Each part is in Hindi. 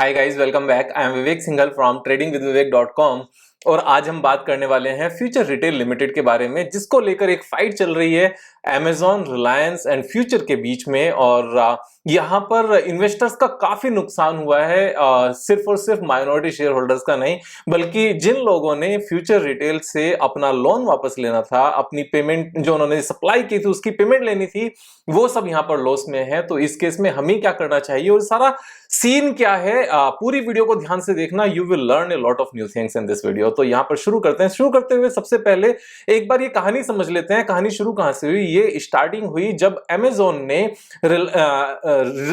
Hi guys, welcome back. I am Vivek Singhal from tradingwithvivek.com। और आज हम बात करने वाले हैं फ्यूचर रिटेल लिमिटेड के बारे में, जिसको लेकर एक फाइट चल रही है Amazon, रिलायंस एंड फ्यूचर के बीच में। और यहाँ पर इन्वेस्टर्स का काफी नुकसान हुआ है, सिर्फ और सिर्फ माइनॉरिटी शेयर होल्डर्स का नहीं, बल्कि जिन लोगों ने फ्यूचर रिटेल से अपना लोन वापस लेना था, अपनी पेमेंट जो उन्होंने सप्लाई की थी उसकी पेमेंट लेनी थी, वो सब यहाँ पर लॉस में है। तो इस केस में हमें क्या करना चाहिए और सारा सीन क्या है, पूरी वीडियो को ध्यान से देखना। You will learn a lot of new things in this video. तो यहाँ पर शुरू करते हैं। शुरू करते हुए सबसे पहले एक बार ये कहानी समझ लेते हैं। कहानी शुरू कहां से हुई? ये स्टार्टिंग हुई जब Amazon ने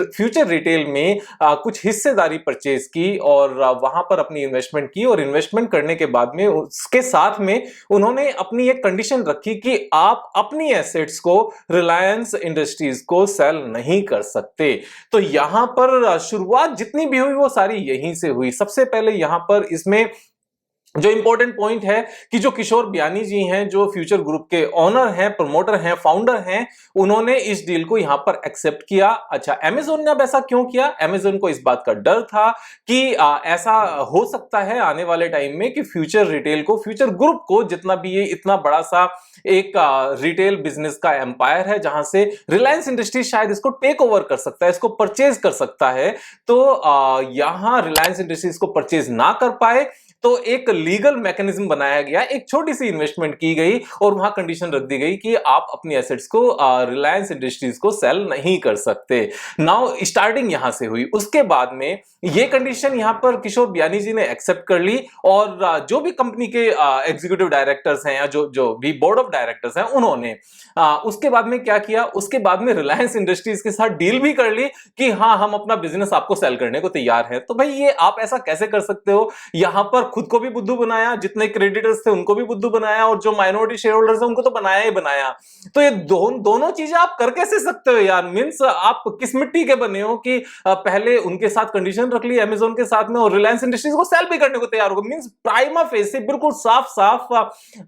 फ्यूचर रिटेल में कुछ हिस्सेदारी परचेज की और वहां पर अपनी इन्वेस्टमेंट की। और इन्वेस्टमेंट करने के बाद में उसके साथ में उन्होंने अपनी एक कंडीशन रखी कि आप अपनी एसेट्स को रिलायंस इंडस्ट्रीज को सेल नहीं कर सकते। तो यहां पर शुरुआत जितनी भी हुई वो सारी यहीं से हुई। सबसे पहले यहां पर इसमें जो इंपॉर्टेंट पॉइंट है कि जो किशोर बियानी जी हैं, जो फ्यूचर ग्रुप के ओनर हैं, प्रमोटर हैं, फाउंडर हैं, उन्होंने इस डील को यहां पर एक्सेप्ट किया। अच्छा, अमेज़न ने अब ऐसा क्यों किया? अमेज़न को इस बात का डर था कि ऐसा हो सकता है आने वाले टाइम में कि फ्यूचर रिटेल को, फ्यूचर ग्रुप को, जितना भी ये इतना बड़ा सा एक रिटेल बिजनेस का एम्पायर है, जहां से रिलायंस इंडस्ट्रीज शायद इसको टेक ओवर कर सकता है, इसको परचेज कर सकता है। तो यहां रिलायंस इंडस्ट्रीज को परचेज ना कर पाए तो एक लीगल मैकेनिज्म बनाया गया, एक छोटी सी इन्वेस्टमेंट की गई और वहां कंडीशन रख दी गई कि आप अपनी एसेट्स को रिलायंस इंडस्ट्रीज को सेल नहीं कर सकते। नाउ स्टार्टिंग यहां से हुई। उसके बाद में ये कंडीशन यहां पर किशोर बियानी जी ने एक्सेप्ट कर ली और जो भी कंपनी के एग्जीक्यूटिव डायरेक्टर्स हैं या जो भी बोर्ड ऑफ डायरेक्टर्स हैं, उन्होंने उसके बाद में क्या किया? उसके बाद में रिलायंस इंडस्ट्रीज के साथ डील भी कर ली कि हाँ, हम अपना बिजनेस आपको सेल करने को तैयार है। तो भाई ये आप ऐसा कैसे कर सकते हो? यहां पर खुद को भी बुद्धू बनाया, जितने क्रेडिटर्स थे उनको भी बुद्धू बनाया, और जो माइनॉरिटी शेयर होल्डर्स हैं उनको तो बनाया ही बनाया। तो ये दोनों चीजें आप कर कैसे सकते हो यार? मींस आप किस मिट्टी के बने हो कि पहले उनके साथ कंडीशन रख ली Amazon के साथ में और रिलायंस इंडस्ट्रीज को सेल भी करने को तैयार हो गए। मींस प्राइमा फेसी बिल्कुल साफ साफ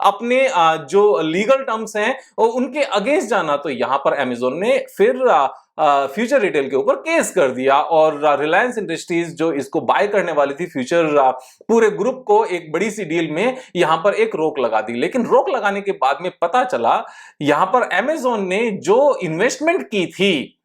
अपने जो लीगल टर्म्स हैं उनके अगेंस्ट जाना। तो यहां पर Amazon ने फिर फ्यूचर रिटेल के ऊपर केस कर दिया और रिलायंस इंडस्ट्रीज जो इसको बाय करने वाली थी, फ्यूचर पूरे ग्रुप को, एक बड़ी सी डील में यहां पर एक रोक लगा दी। लेकिन रोक लगाने के बाद में पता चला यहां पर Amazon ने जो इन्वेस्टमेंट की थी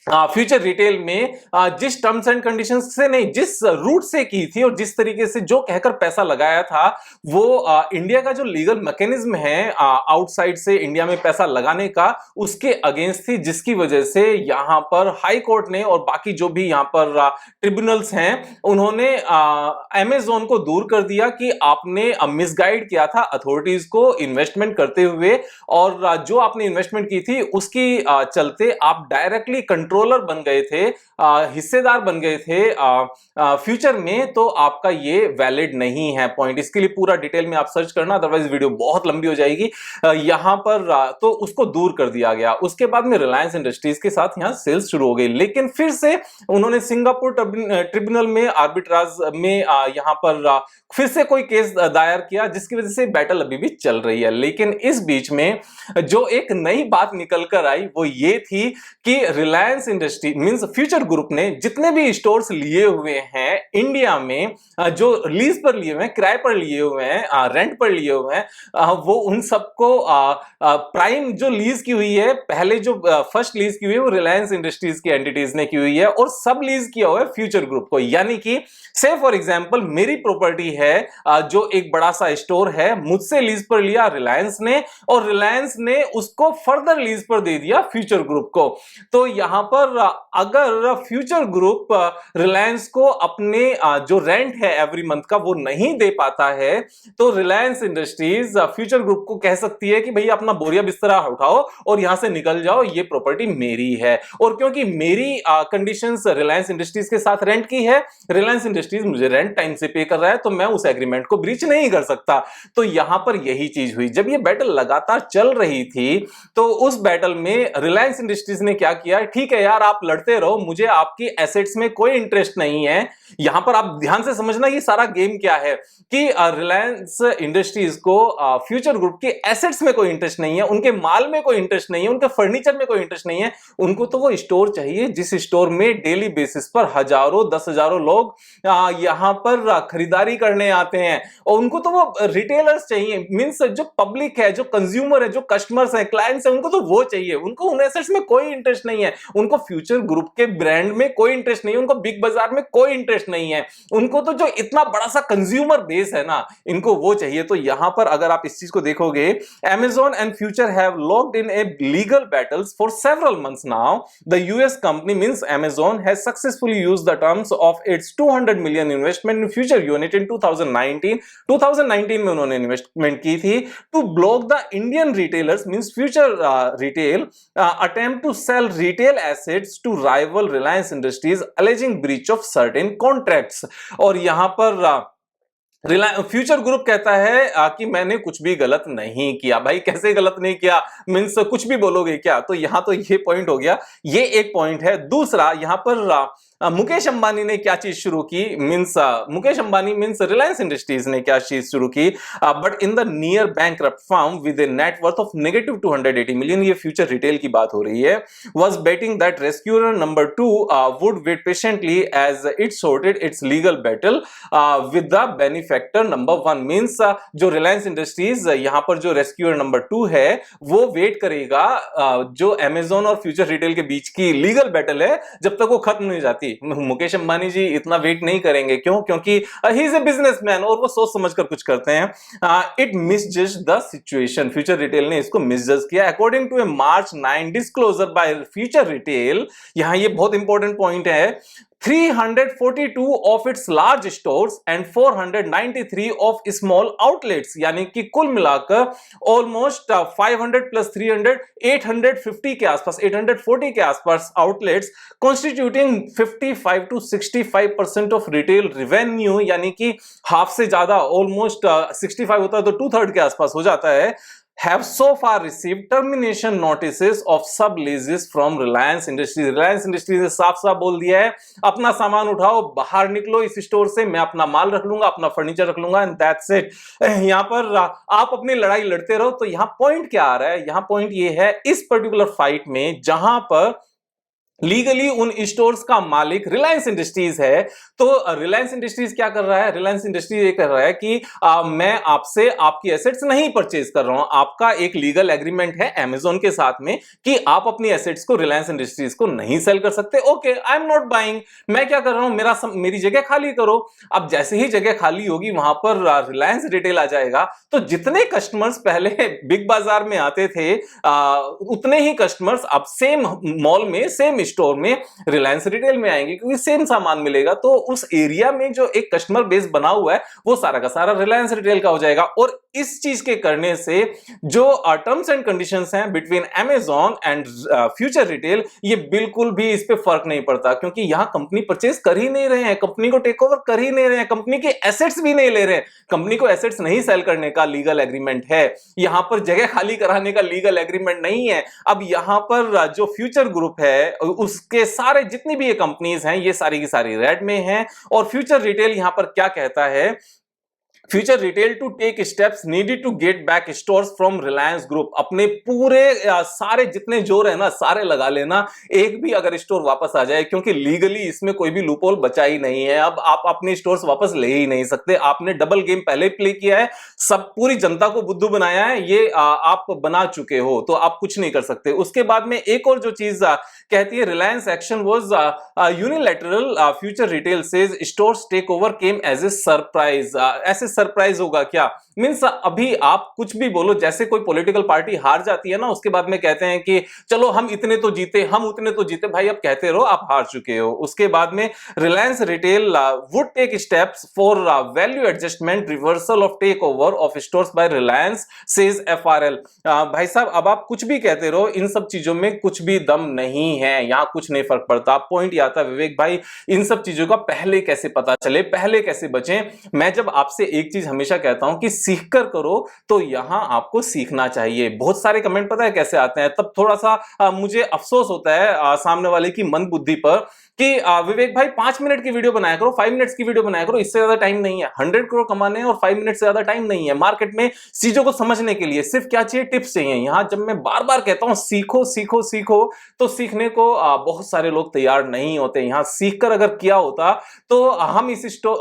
फ्यूचर रिटेल में, जिस टर्म्स एंड कंडीशंस से नहीं, जिस रूट से की थी और जिस तरीके से जो कहकर पैसा लगाया था, वो इंडिया का जो लीगल मैकेनिज्म है आउटसाइड से इंडिया में पैसा लगाने का, उसके अगेंस्ट थी। जिसकी वजह से यहां पर हाई कोर्ट ने और बाकी जो भी यहां पर ट्रिब्यूनल्स हैं, उन्होंने Amazon को दूर कर दिया कि आपने मिसगाइड किया था अथॉरिटीज को इन्वेस्टमेंट करते हुए, और जो आपने इन्वेस्टमेंट की थी उसकी चलते आप डायरेक्टली कंट्रोलर बन गए थे, हिस्सेदार बन गए थे फ्यूचर में। तो आपका ये वैलिड नहीं है पॉइंट। इसके लिए पूरा डिटेल में आप सर्च करना, अदरवाइज वीडियो बहुत लंबी हो जाएगी। यहां पर तो उसको दूर कर दिया गया। उसके बाद में रिलायंस इंडस्ट्रीज के साथ यहां सेल्स शुरू हो गई। लेकिन फिर से उन्होंने सिंगापुर ट्रिब्यूनल में, आर्बिट्राज में यहां पर फिर से कोई केस दायर किया, जिसकी वजह से बैटल अभी भी चल रही है। लेकिन इस बीच में जो एक नई बात निकल कर आई वो ये थी कि Reliance industry means future group ने जितने भी स्टोर्स लिए हुए हैं इंडिया में, जो लीज पर लिए हुए हैं, किराए पर लिए हुए हैं, रेंट पर लिए हुए हैं, वो उन सबको प्राइम जो लीज की हुई है, पहले जो फर्स्ट लीज की हुई है वो रिलायंस इंडस्ट्रीज की एंटिटीज ने की हुई है और सब लीज किया हुआ है फ्यूचर ग्रुप को। यानी कि से फॉर एग्जांपल मेरी प्रॉपर्टी है, जो एक बड़ा सा स्टोर है, मुझसे लीज पर लिया रिलायंस ने और रिलायंस ने उसको फर्दर लीज पर दे दिया फ्यूचर ग्रुप को। तो यहां पर अगर फ्यूचर ग्रुप रिलायंस को अपने जो रेंट है एवरी मंथ का वो नहीं दे पाता है, तो रिलायंस इंडस्ट्रीज फ्यूचर ग्रुप को कह सकती है कि भैया अपना बोरिया बिस्तरा उठाओ और यहां से निकल जाओ, ये प्रॉपर्टी मेरी है। और क्योंकि मेरी कंडीशंस रिलायंस इंडस्ट्रीज के साथ रेंट की है, रिलायंस इंडस्ट्रीज मुझे रेंट टाइम से पे कर रहा है, तो मैं उस एग्रीमेंट को ब्रीच नहीं कर सकता। तो यहां पर यही चीज हुई। जब ये बैटल लगातार चल रही थी तो उस बैटल में रिलायंस इंडस्ट्रीज ने क्या किया? ठीक है, है यार, आप लड़ते रहो, मुझे आपकी एसेट्स में कोई इंटरेस्ट नहीं है। यहां पर आप ध्यान से समझना ये सारा गेम क्या है कि रिलायंस इंडस्ट्रीज को फ्यूचर ग्रुप की एसेट्स में कोई इंटरेस्ट नहीं है, उनके माल में कोई इंटरेस्ट नहीं है, उनके फर्नीचर में कोई इंटरेस्ट नहीं है। उनको तो वो स्टोर चाहिए जिस स्टोर में डेली बेसिस पर हजारों 10,000 लोग यहां पर खरीदारी करने आते हैं। और उनको तो वो रिटेलर्स चाहिए, मींस जो पब्लिक है, जो कंज्यूमर है, जो कस्टमर्स है, क्लाइंट्स है, उनको तो वो चाहिए। उनको उन एसेट्स में कोई इंटरेस्ट नहीं है, उनको फ्यूचर ग्रुप के ब्रांड में कोई इंटरेस्ट नहीं है, उनको बिग बाजार में कोई इंटरेस्ट नहीं है। उनको तो जो इतना बड़ा सा कंज्यूमर बेस है ना, इनको वो चाहिए। तो यहां पर अगर आप इस चीज को देखोगे, Amazon and Future have locked in a legal battles for several months now. The US company, means Amazon, has successfully used the terms of its 200 million investment in Future unit in 2019. 2019 में उन्होंने इन्वेस्टमेंट की थी to block the Indian retailers, means Future Retail attempt to sell retail assets to rival Reliance Industries, alleging breach of certain contracts. और यहां पर फ्यूचर ग्रुप कहता है कि मैंने कुछ भी गलत नहीं किया। भाई कैसे गलत नहीं किया, मींस कुछ भी बोलोगे क्या? तो यहां तो ये पॉइंट हो गया, ये एक पॉइंट है। दूसरा, यहां पर मुकेश अंबानी ने क्या चीज शुरू की, means Mukesh Ambani means Reliance Industries ने क्या चीज शुरू की, but in the near bankrupt firm with a net worth of -280 million, ये फ्यूचर रिटेल की बात हो रही है, was betting that rescuer number 2 would wait patiently as it sorted its legal battle with the benefactor number 1। Means जो रिलायंस इंडस्ट्रीज यहां पर जो रेस्क्यूअर नंबर 2 है वो वेट करेगा जो अमेजॉन और फ्यूचर रिटेल के बीच की लीगल बैटल है जब तक वो खत्म नहीं जाती। मुकेश अंबानी जी इतना वेट नहीं करेंगे, क्यों? क्योंकि ही इज ए बिजनेसमैन और वो सोच समझकर कुछ करते हैं। It misjudge the situation, future retail ने इसको मिसजज किया। According to a March 9 disclosure by future retail, यहां ये बहुत इंपॉर्टेंट पॉइंट है, 342 of its large stores and 493 of small outlets, यानी कि कुल मिलाकर ऑलमोस्ट 500 प्लस 300 850 के आसपास, 840 के आसपास outlets constituting 55 to 65% of retail revenue, यानी कि हाफ से ज्यादा, ऑलमोस्ट 65 होता है तो 2/3 के आसपास हो जाता है, have so far received termination notices of subleases from Reliance Industries. Reliance Industries ने साफ साफ बोल दिया है, अपना सामान उठाओ, बाहर निकलो इस स्टोर से, मैं अपना माल रख लूंगा, अपना फर्नीचर रख लूंगा, एंड दैट्स इट। यहां पर आप अपनी लड़ाई लड़ते रहो। तो यहां पॉइंट क्या आ रहा है? यहां पॉइंट ये है, इस पर्टिकुलर फाइट में जहां पर लीगली उन स्टोर्स का मालिक रिलायंस इंडस्ट्रीज है, तो रिलायंस इंडस्ट्रीज क्या कर रहा है? रिलायंस इंडस्ट्रीज ये कर रहा है कि मैं आपसे आपकी एसेट्स नहीं परचेज कर रहा हूं। आपका एक लीगल एग्रीमेंट है अमेजॉन के साथ में कि आप अपनी एसेट्स को रिलायंस इंडस्ट्रीज को नहीं सेल कर सकते। Okay, I am not buying, मैं क्या कर रहा हूं, मेरी जगह खाली करो। अब जैसे ही जगह खाली होगी वहां पर रिलायंस रिटेल आ जाएगा, तो जितने कस्टमर्स पहले बिग बाजार में आते थे उतने ही कस्टमर्स अब सेम मॉल में, सेम स्टोर में रिलायंस रिटेल में आएंगे, क्योंकि सेम सामान मिलेगा। तो उस एरिया में जो एक कस्टमर बेस बना हुआ है वो सारा का सारा रिलायंस रिटेल का हो जाएगा। और इस चीज के करने से जो टर्म्स एंड कंडीशंस हैं between Amazon and future retail, ये बिल्कुल भी इस पे फर्क नहीं पड़ता, क्योंकि यहां कंपनी परचेज कर ही नहीं रहे हैं, कंपनी को टेक ओवर कर ही नहीं रहे हैं, कंपनी के एसेट्स भी नहीं ले रहे हैं, कंपनी को एसेट्स नहीं सेल करने का लीगल एग्रीमेंट है, यहां पर जगह खाली कराने का लीगल एग्रीमेंट नहीं है। अब यहां पर जो फ्यूचर ग्रुप है उसके सारे जितनी भी ये कंपनीज हैं, ये सारी की सारी रेड में हैं। और फ्यूचर रिटेल यहां पर क्या कहता है? Future Retail to take steps needed to get back stores from Reliance Group. अपने पूरे सारे जितने जोर है ना, सारे लगा लेना, एक भी अगर स्टोर वापस आ जाए, क्योंकि लीगली इसमें कोई भी लूपहोल बचा ही नहीं है। अब आप अपने स्टोर्स वापस ले ही नहीं सकते, आपने डबल गेम पहले प्ले किया है, सब पूरी जनता को बुद्धू बनाया है, ये आप बना चुके हो, तो आप कुछ नहीं कर सकते। उसके बाद में एक और जो चीज कहती है, Reliance action was unilateral, Future Retail says stores take over came as a surprise. ऐसे सरप्राइज होगा क्या? मींस अभी आप कुछ भी बोलो, जैसे कोई पॉलिटिकल पार्टी हार जाती है ना, उसके बाद में कहते हैं कि चलो हम इतने तो जीते, हम उतने तो जीते। भाई अब कहते रहो आप हार चुके हो। उसके बाद में Reliance retail would take steps for value adjustment, reversal of takeover of stores by Reliance says FRL. भाई साहब अब आप कुछ भी कहते रहो, इन सब चीजों में कुछ भी दम नहीं है, यहां कुछ नहीं फर्क पड़ता। पॉइंट ये आता है विवेक भाई, इन सब चीजों का पहले कैसे पता चले, पहले कैसे बचें। मैं जब आपसे एक चीज हमेशा कहता हूं कि सीख कर करो, तो यहां आपको सीखना चाहिए। बहुत सारे कमेंट पता है कैसे आते हैं, तब थोड़ा सा मुझे अफसोस होता है सामने वाले की मंदबुद्धि पर कि विवेक भाई 5 मिनट की वीडियो बनाया करो, 5 मिनट्स की वीडियो बनाया करो, इससे ज्यादा टाइम नहीं है। 100 करोड़ कमाने हैं और 5 मिनट से ज्यादा टाइम नहीं है मार्केट में चीजों को समझने के लिए। सिर्फ क्या चाहिए, टिप्स चाहिए। यहां जब मैं बार बार कहता हूं सीखो सीखो सीखो, तो सीखने को बहुत सारे लोग तैयार नहीं होते। यहां सीखकर अगर किया होता तो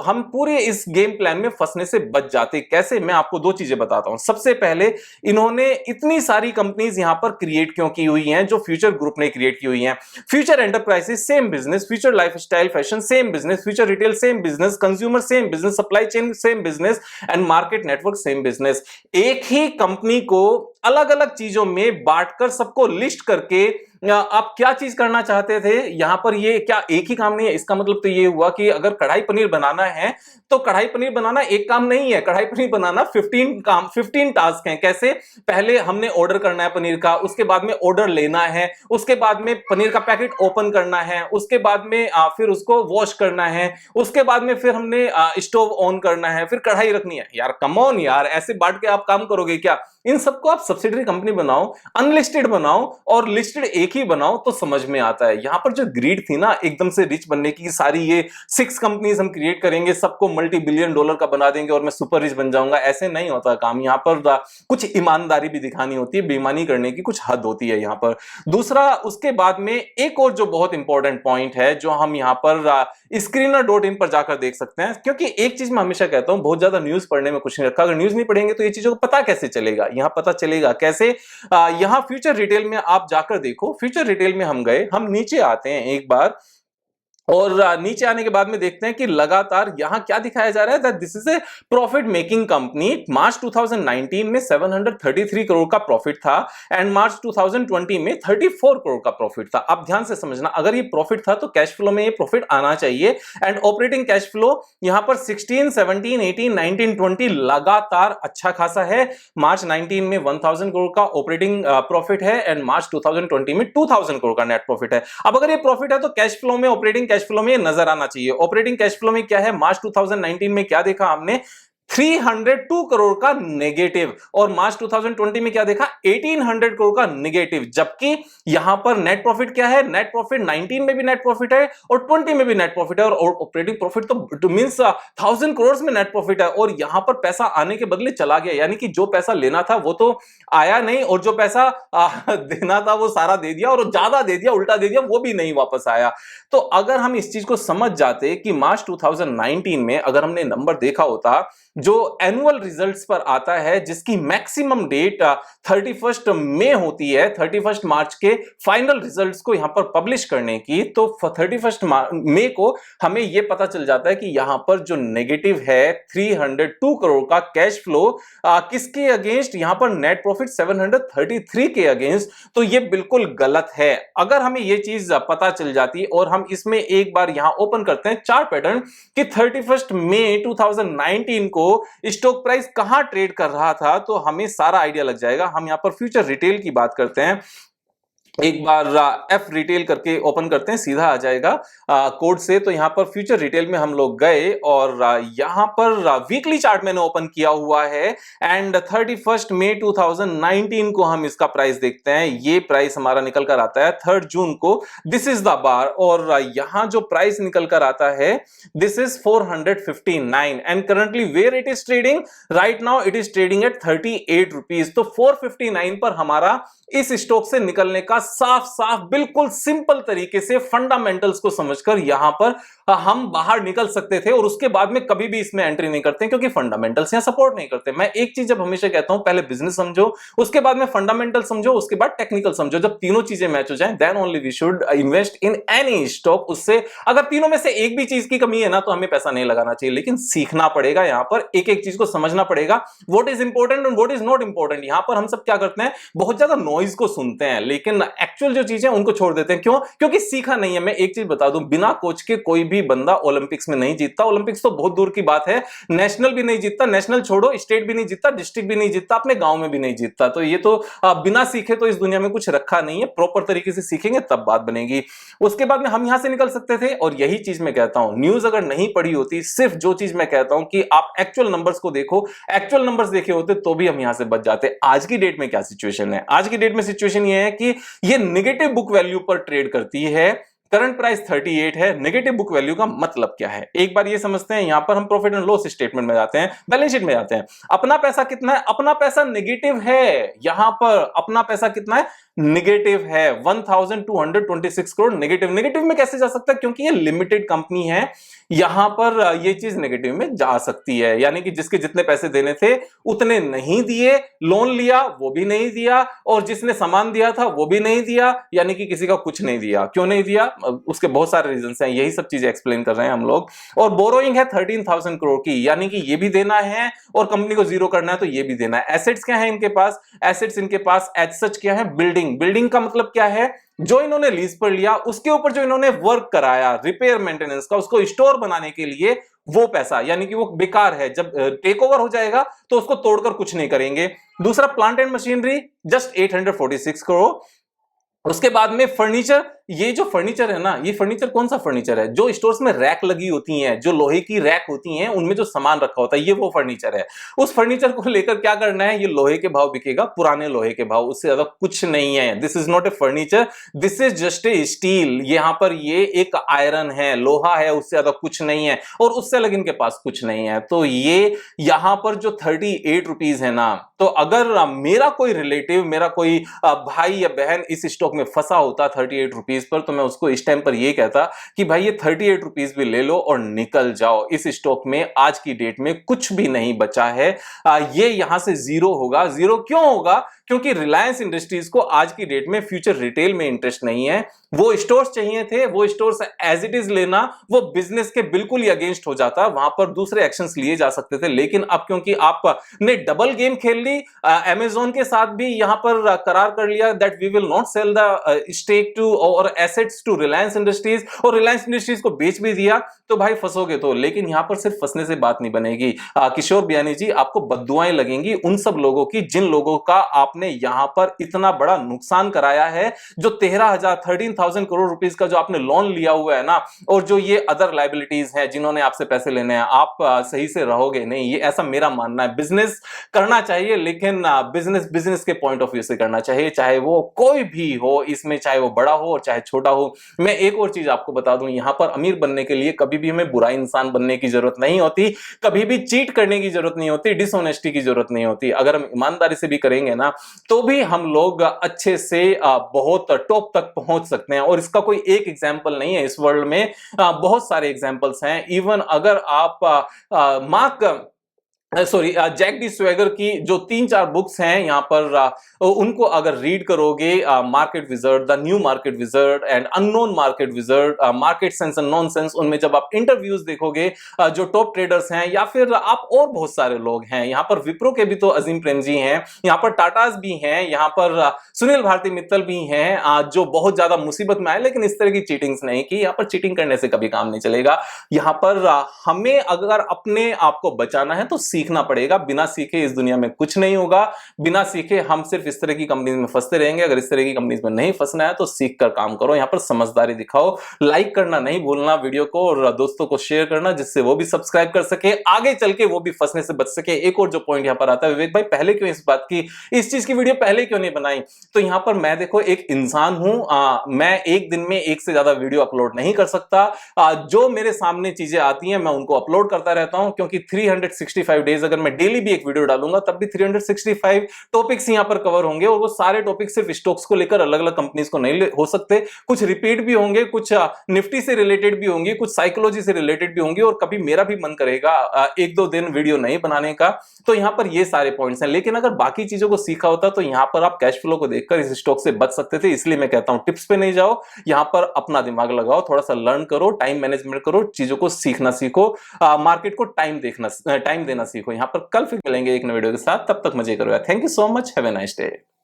हम पूरे इस गेम प्लान में फंसने से बच जाते। कैसे, मैं आपको दो चीजें बताता हूं। सबसे पहले, इन्होंने इतनी सारी कंपनीज यहां पर क्रिएट क्यों की हुई हैं, जो फ्यूचर ग्रुप ने क्रिएट की हुई हैं। Future enterprises same business, future lifestyle fashion same business, future retail same business, consumer same business, supply chain same business and market network same business. एक ही कंपनी को अलग अलग चीजों में बांटकर सबको लिस्ट करके आप क्या चीज करना चाहते थे यहां पर, ये क्या एक ही काम नहीं है? इसका मतलब तो ये हुआ कि अगर कढ़ाई पनीर बनाना है तो कढ़ाई पनीर बनाना एक काम नहीं है, कढ़ाई पनीर बनाना 15 टास्क हैं। कैसे? पहले हमने ऑर्डर करना है पनीर का, उसके बाद में ऑर्डर लेना है, उसके बाद में पनीर का पैकेट ओपन करना है, उसके बाद में फिर उसको वॉश करना है, उसके बाद में फिर हमने स्टोव ऑन करना है, फिर कढ़ाई रखनी है। यार कम ऑन यार, ऐसे बांट के आप काम करोगे क्या? इन सबको आप सब्सिडरी कंपनी बनाओ, अनलिस्टेड बनाओ और लिस्टेड एक ही बनाओ तो समझ में आता है। यहां पर जो ग्रीड थी ना एकदम से रिच बनने की, सारी ये 6 कंपनीज हम क्रिएट करेंगे, सबको मल्टी बिलियन डॉलर का बना देंगे और मैं सुपर रिच बन जाऊंगा, ऐसे नहीं होता काम। यहां पर कुछ ईमानदारी भी दिखानी होती है, बेईमानी करने की कुछ हद होती है यहां पर। दूसरा, उसके बाद में एक और जो बहुत इंपॉर्टेंट पॉइंट है, जो हम यहां पर screener.in पर जाकर देख सकते हैं। क्योंकि एक चीज मैं हमेशा कहता हूं, बहुत ज्यादा न्यूज पढ़ने में कुछ नहीं रखा। अगर न्यूज नहीं पढ़ेंगे तो ये चीजों को पता कैसे चलेगा? यहां पता चलेगा कैसे? यहां फ्यूचर रिटेल में आप जाकर देखो। फ्यूचर रिटेल में हम गए, हम नीचे आते हैं एक बार, और नीचे आने के बाद में देखते हैं कि लगातार यहां क्या दिखाया जा रहा है, that this is a profit making company. March 2019 में 733 करोड़ का प्रॉफिट था एंड मार्च 2020 में 34 करोड़ का प्रॉफिट था। अब ध्यान से समझना, अगर ये प्रॉफिट था तो कैश फ्लो में ये प्रॉफिट आना चाहिए। एंड ऑपरेटिंग कैश फ्लो यहां पर 16, 17, 18, 19, 20 लगातार अच्छा खासा है। मार्च 19 में 1000 करोड़ का ऑपरेटिंग प्रॉफिट है एंड मार्च 2020 में 2000 करोड़ का नेट प्रॉफिट है। अब अगर ये प्रॉफिट है तो कैश फ्लो में, ऑपरेटिंग कैश फ्लो में नजर आना चाहिए। ऑपरेटिंग कैश फ्लो में क्या है? मार्च 2019 में क्या देखा हमने? 302 करोड़ का नेगेटिव, और मार्च 2020 में क्या देखा? 1800 करोड़ का नेगेटिव। जबकि यहां पर नेट प्रॉफिट क्या है? नेट प्रॉफिट 19 में भी नेट प्रॉफिट है और 20 में भी नेट प्रॉफिट है, और ऑपरेटिंग प्रॉफिट तो मींस 1000 करोड़ में नेट प्रॉफिट है। और यहां पर पैसा आने के बदले चला गया, यानी कि जो पैसा लेना था वो तो आया नहीं, और जो पैसा देना था वो सारा दे दिया, और ज्यादा दे दिया, उल्टा दे दिया, वो भी नहीं वापस आया। तो अगर हम इस चीज को समझ जाते कि मार्च 2019 में अगर हमने नंबर देखा होता जो एनुअल रिजल्ट्स पर आता है, जिसकी मैक्सिमम डेट 31 मई होती है, 31 मार्च के फाइनल रिजल्ट्स को यहां पर पब्लिश करने की, तो 31 मई को हमें यह पता चल जाता है कि यहां पर जो नेगेटिव है 302 करोड़ का कैश फ्लो, किसके अगेंस्ट? यहां पर नेट प्रॉफिट 733 के अगेंस्ट। तो यह बिल्कुल गलत है। अगर हमें यह चीज पता चल जाती, और हम इसमें एक बार यहां ओपन करते हैं चार्ट पैटर्न कि 31 मई 2019 को स्टॉक प्राइस कहां ट्रेड कर रहा था, तो हमें सारा आइडिया लग जाएगा। हम यहां पर फ्यूचर रिटेल की बात करते हैं। एक बार एफ रिटेल करके ओपन करते हैं, सीधा आ जाएगा कोड से। तो यहां पर फ्यूचर रिटेल में हम लोग गए, और यहां पर वीकली चार्ट मैंने ओपन किया हुआ है एंड 31 मई 2019 को हम इसका प्राइस देखते हैं। ये प्राइस हमारा निकल कर आता है 3 जून को, दिस इज द बार, और यहां जो प्राइस निकल कर आता है this is 459 and currently where it is trading right now, it is trading at 38 rupees. तो 459 पर हमारा इस स्टॉक से निकलने का साफ साफ बिल्कुल सिंपल तरीके से फंडामेंटल्स को समझकर यहां पर हम बाहर निकल सकते थे, और उसके बाद में कभी भी इसमें एंट्री नहीं करते क्योंकि फंडामेंटल्स यहां सपोर्ट नहीं करते। मैं एक चीज जब हमेशा कहता हूं, पहले बिजनेस समझो, उसके बाद में फंडामेंटल समझो, उसके बाद टेक्निकल समझो। जब तीनों चीजें मैच हो जाएं then only we should invest in any stock. उससे अगर तीनों में से एक भी चीज की कमी है ना, तो हमें पैसा नहीं लगाना चाहिए। लेकिन सीखना पड़ेगा, यहां पर एक एक चीज को समझना पड़ेगा, what is important and what is not important. यहां पर हम सब क्या करते हैं, बहुत ज्यादा नॉइज को सुनते हैं लेकिन एक्चुअल जो चीजें उनको छोड़ देते हैं। क्यों? क्योंकि सीखा नहीं है। मैं एक चीज बता दूं, बिना कोच के कोई भी भी बंदा ओलंपिक्स में नहीं जीतता। ओलंपिक्स तो बहुत दूर की बात है, नेशनल भी नहीं जीतता, नेशनल छोड़ो स्टेट भी नहीं जीतता, डिस्ट्रिक्ट भी नहीं जीतता, अपने गांव में भी नहीं जीतता। तो ये तो बिना सीखे तो इस दुनिया में कुछ रखा नहीं है, प्रॉपर तरीके से सीखेंगे तब बात बनेगी। उसके बाद में हम यहां से निकल सकते थे, और यही चीज मैं कहता हूं, न्यूज अगर नहीं पढ़ी होती, सिर्फ जो चीज मैं कहता हूं कि आप एक्चुअल नंबर्स को देखो, एक्चुअल नंबर्स देखे होते तो भी हम यहां से बच जाते। आज की डेट में क्या सिचुएशन है? आज की डेट में सिचुएशन ये है कि ये नेगेटिव बुक वैल्यू पर ट्रेड करती है। करंट प्राइस 38 है। नेगेटिव बुक वैल्यू का मतलब क्या है, एक बार ये समझते हैं। यहां पर हम प्रॉफिट एंड लॉस स्टेटमेंट में जाते हैं, बैलेंस शीट में जाते हैं। अपना पैसा कितना है? अपना पैसा नेगेटिव है। यहां पर अपना पैसा कितना है? नेगेटिव है। 1226 करोड़ नेगेटिव। नेगेटिव में कैसे जा सकता है? क्योंकि ये लिमिटेड कंपनी है, यहां पर ये चीज नेगेटिव में जा सकती है। यानी कि जिसके जितने पैसे देने थे उतने नहीं दिए, लोन लिया वो भी नहीं दिया, और जिसने सामान दिया था वो भी नहीं दिया, यानी कि किसी का कुछ नहीं दिया। क्यों नहीं दिया? उसके बहुत सारे रीजन हैं, यही सब चीजें एक्सप्लेन कर रहे हैं हम लोग। और बोरोइंग है 13,000 करोड़ की, यानी कि ये भी देना है और कंपनी को जीरो करना है तो ये भी देना है। एसेट्स क्या है इनके पास? एसेट्स इनके पास एज सच क्या है? बिल्डिंग। बिल्डिंग का मतलब क्या है? जो इन्होंने लीज पर लिया उसके ऊपर जो इन्होंने वर्क कराया रिपेयर मेंटेनेंस का, उसको स्टोर बनाने के लिए, वो पैसा, यानी कि वो बेकार है। जब टेक ओवर हो जाएगा तो उसको तोड़कर कुछ नहीं करेंगे। दूसरा plant and machinery just 846 crore. उसके बाद में फर्नीचर, ये जो फर्नीचर है ना, ये फर्नीचर कौन सा फर्नीचर है? जो स्टोर्स में रैक लगी होती हैं, जो लोहे की रैक होती हैं, उनमें जो सामान रखा होता है, ये वो फर्नीचर है। उस फर्नीचर को लेकर क्या करना है? ये लोहे के भाव बिकेगा, पुराने लोहे के भाव, उससे ज्यादा कुछ नहीं है। This is not a furniture, this is just a steel. यहां पर ये एक आयरन है, लोहा है, उससे ज्यादा कुछ नहीं है, और उससे अलग इनके पास कुछ नहीं है। तो ये यहां पर जो 38 रुपीज है ना, तो अगर मेरा कोई रिलेटिव, मेरा कोई भाई या बहन इस स्टॉक में फंसा होता 38 रुपीज पर, तो मैं उसको इस टाइम पर ये कहता कि भाई ये 38 रुपीज भी ले लो और निकल जाओ। इस स्टॉक में आज की डेट में कुछ भी नहीं बचा है। ये यहां से जीरो होगा। जीरो क्यों होगा? क्योंकि रिलायंस इंडस्ट्रीज को आज की डेट में फ्यूचर रिटेल में इंटरेस्ट नहीं है। वो स्टोर्स चाहिए थे, वो स्टोर्स एज इट इज लेना वो बिजनेस के बिल्कुल ही अगेंस्ट हो जाता, वहां पर दूसरे एक्शंस लिए जा सकते थे। लेकिन अब क्योंकि आपने डबल गेम खेल ली, अमेजोन के साथ भी यहां पर करार कर लिया that we will not sell the stake to or assets to Reliance Industries, और रिलायंस इंडस्ट्रीज को बेच भी दिया, तो भाई फंसोगे तो। लेकिन यहां पर सिर्फ फंसने से बात नहीं बनेगी। किशोर बियानी जी, आपको बद्दुआएं लगेंगी उन सब लोगों की जिन लोगों का आपने यहां पर इतना बड़ा नुकसान कराया है। जो 13,000 करोड़ रुपीस का जो आपने लोन लिया हुआ है ना, और जो ये अदर लायबिलिटीज हैं जिन्होंने आपसे पैसे लेने हैं, आप सही से रहोगे नहीं, ये ऐसा मेरा मानना है। बिजनेस करना चाहिए, लेकिन बिजनेस के पॉइंट ऑफ व्यू से करना चाहिए, चाहे वो कोई भी हो इसमें, चाहे वो बड़ा हो और चाहे छोटा हो। मैं एक और चीज आपको बता दूं, यहां पर अमीर बनने के लिए कभी भी हमें बुरा इंसान बनने की जरूरत नहीं होती, कभी भी चीट करने की जरूरत नहीं होती, डिसऑनेस्टी की जरूरत नहीं होती। अगर हम ईमानदारी से भी करेंगे ना, तो भी हम लोग अच्छे से बहुत टॉप तक पहुंच सकते हैं। और इसका कोई एक एग्जांपल नहीं है, इस वर्ल्ड में बहुत सारे एग्जांपल्स हैं। इवन अगर आप जैक डी स्वेगर की जो 3-4 बुक्स हैं यहां पर, उनको अगर रीड करोगे, market wizard, the new market wizard and unknown market wizard, market sense and nonsense, उनमें जब आप इंटरव्यूज देखोगे जो टॉप ट्रेडर्स हैं, या फिर आप और बहुत सारे लोग हैं, यहां पर विप्रो के भी तो अजीम प्रेम जी हैं, यहां पर टाटास भी हैं, यहां पर सुनील भारती मित्तल भी हैं, जो बहुत ज्यादा मुसीबत में आए लेकिन इस तरह की चीटिंग्स नहीं की। यहां पर चीटिंग करने से कभी काम नहीं चलेगा। यहां पर हमें अगर अपने आप को बचाना है तो सीखना पड़ेगा। बिना सीखे इस दुनिया में कुछ नहीं होगा। बिना सीखे हम सिर्फ इस तरह की कंपनीज में फंसते रहेंगे। अगर इस तरह की कंपनीज में नहीं फंसना है तो सीख कर काम करो, यहां पर समझदारी दिखाओ। लाइक करना नहीं भूलना वीडियो को, और दोस्तों को शेयर करना जिससे वो भी सब्सक्राइब कर सके, आगे चल के वो भी फंसने से बच सके। एक और जो पॉइंट यहां पर आता है, विवेक भाई पहले क्यों इस चीज की वीडियो पहले क्यों नहीं बनाई? तो यहां पर मैं देखो एक इंसान हूं, मैं एक दिन में एक से ज्यादा वीडियो अपलोड नहीं कर सकता। जो मेरे सामने चीजें आती हैं मैं उनको अपलोड करता रहता हूं, क्योंकि 365 डेज अगर मैं डेली भी एक वीडियो डालूंगा तब भी 365 टॉपिक्स यहां पर कवर होंगे, और वो सारे टॉपिक्स सिर्फ स्टॉक्स को लेकर अलग अलग कंपनीज को नहीं हो सकते। कुछ रिपीट भी होंगे, कुछ निफ्टी से रिलेटेड भी होंगे, कुछ साइकोलॉजी से रिलेटेड भी होंगे, और कभी मेरा भी मन करेगा 1-2 दिन वीडियो नहीं बनाने का। तो यहां पर ये सारे पॉइंट्स हैं। लेकिन अगर बाकी चीजों को सीखा होता तो यहां पर आप कैश फ्लो को देखकर इस स्टॉक से बच सकते थे। इसलिए मैं कहता हूं टिप्स पे नहीं जाओ, यहां पर अपना दिमाग लगाओ, थोड़ा सा लर्न करो, टाइम मैनेजमेंट करो, चीजों को सीखना सीखो, मार्केट को टाइम देना सीखो। यहां पर कल फिर मिलेंगे एक नए वीडियो के साथ, तब तक मजे करो। Thank you so much, have a nice day.